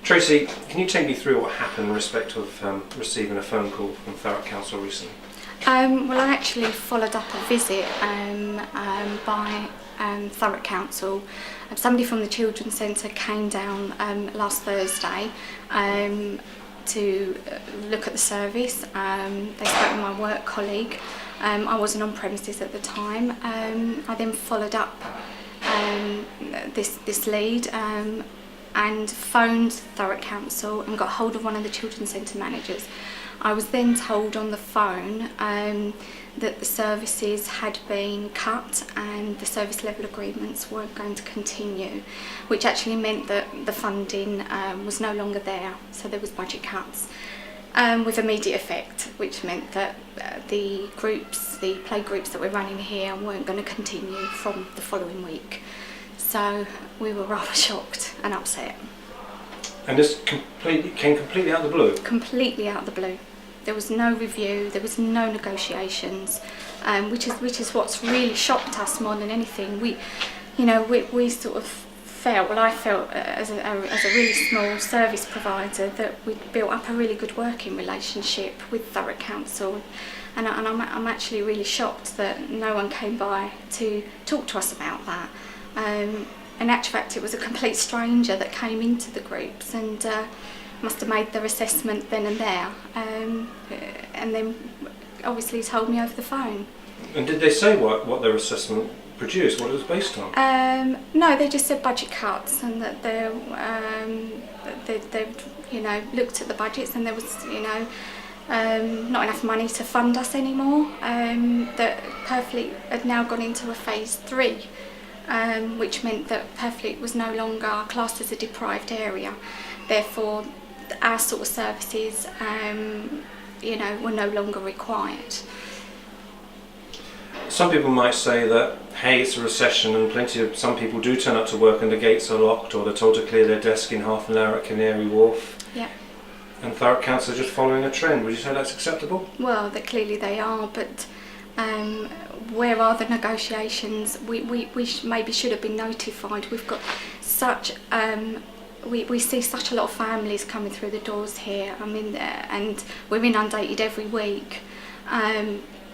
Tracy, can you take me through what happened in respect of receiving a phone call from Thurrock Council recently? Well, I actually followed up a visit by Thurrock Council. Somebody from the Children's Centre came down last Thursday to look at the service. They spoke with my work colleague. I wasn't on premises at the time. I then followed up this lead and phoned Thurrock Council and got hold of one of the Children's Centre managers. I was then told on the phone that the services had been cut and the service level agreements weren't going to continue, which actually meant that the funding was no longer there, so there was budget cuts with immediate effect, which meant that the play groups that we're running here weren't going to continue from the following week. So we were rather shocked and upset. And this came completely out of the blue? Completely out of the blue. There was no review, there was no negotiations, which is what's really shocked us more than anything. We sort of felt, well, I felt as a really small service provider that we'd built up a really good working relationship with Thurrock Council, and I'm actually really shocked that no one came by to talk to us about that. In actual fact, it was a complete stranger that came into the groups and must have made their assessment then and there, and then obviously told me over the phone. And did they say what their assessment produced, what it was based on? No, they just said budget cuts, and that they looked at the budgets and there was not enough money to fund us anymore. That Purfleet had now gone into a phase 3. Which meant that Purfleet was no longer classed as a deprived area. Therefore, our sort of services, were no longer required. Some people might say that, hey, it's a recession, and some people do turn up to work and the gates are locked, or they're told to clear their desk in half an hour at Canary Wharf. Yeah. And Thurrock Council are just following a trend. Would you say that's acceptable? Well, clearly they are, but where are the negotiations? We maybe should have been notified. We've got such we see such a lot of families coming through the doors here. I mean, and we're inundated every week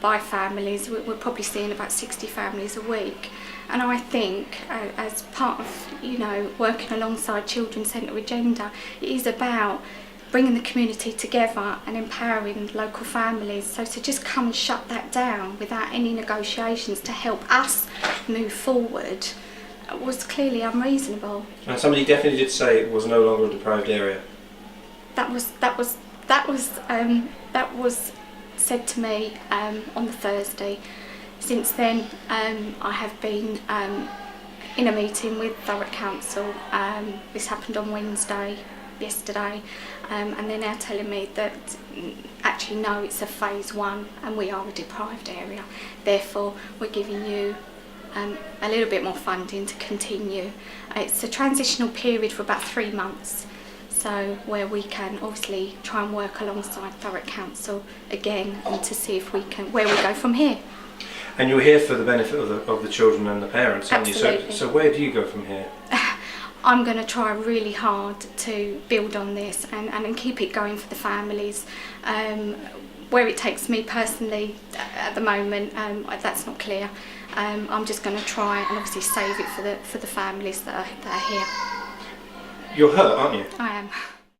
by families. We're probably seeing about 60 families a week, and I think as part of working alongside Children's Centre agenda, it is about bringing the community together and empowering local families. So to just come and shut that down without any negotiations to help us move forward was clearly unreasonable. And somebody definitely did say it was no longer a deprived area. That was said to me on the Thursday. Since then, I have been in a meeting with Thurrock Council. This happened on Wednesday. Yesterday, and they're now telling me that actually no, it's a phase 1 and we are a deprived area, therefore we're giving you a little bit more funding to continue. It's a transitional period for about 3 months, so where we can obviously try and work alongside Thurrock Council again and to see if we can, where we go from here. And you're here for the benefit of the children and the parents, aren't you? So where do you go from here? I'm going to try really hard to build on this and keep it going for the families. Where it takes me personally at the moment, that's not clear. I'm just going to try and obviously save it for the families that are here. You're hurt, aren't you? I am.